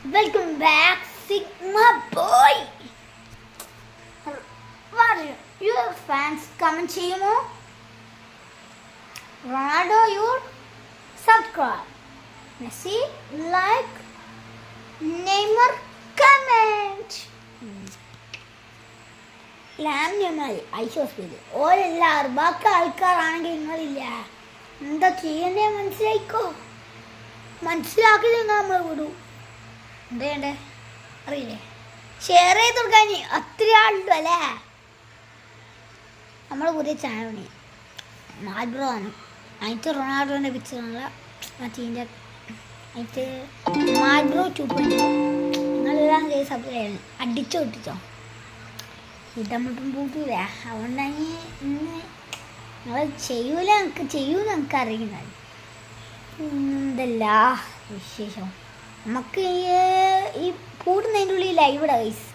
Welcome back, Sigma Boy. What are your fans comment ചെയ്യുമോ? Ronaldo your subscribe. Messi like. Neymar comment. ലാംയമായി ഐശ്വസ്പിത് ഓരെല്ലാവരും ബാക്കി ആൾക്കാരാണെങ്കിൽ നിങ്ങളില്ല എന്താ ചെയ്യണ്ടേ മനസ്സിലാക്കി നമ്മൾ വിടൂ. എന്താ ചെയ്യണ്ടേ അറിയില്ലേ? ഷെയർ ചെയ്ത് കൊടുക്കാൻ അത്ര ആളുണ്ടോ അല്ലേ? നമ്മൾ പുതിയ ചാനൽ പണി മാൽബ്രോ ആണ്. അതിൻ്റെ റൊണാൾഡോൻ്റെ പിക്ചറുള്ള മറ്റേ അതിൻ്റെ മാൽബ്രോ 2.0 നിങ്ങളെല്ലാം സബ്സ്ക്രൈബ് ചെയ്യണം. അടിച്ചോ ഇത് നമ്മളിപ്പം പൂട്ടില്ല. അതുകൊണ്ടാണ് ഇന്ന് നിങ്ങൾ ചെയ്യൂല നമുക്ക് അറിയുന്നത്. എന്തല്ല വിശേഷം നമുക്ക് ഈ പൂട്ടുന്നതിൻ്റെ ഉള്ളിൽ ലൈവ് ഗൈസ്.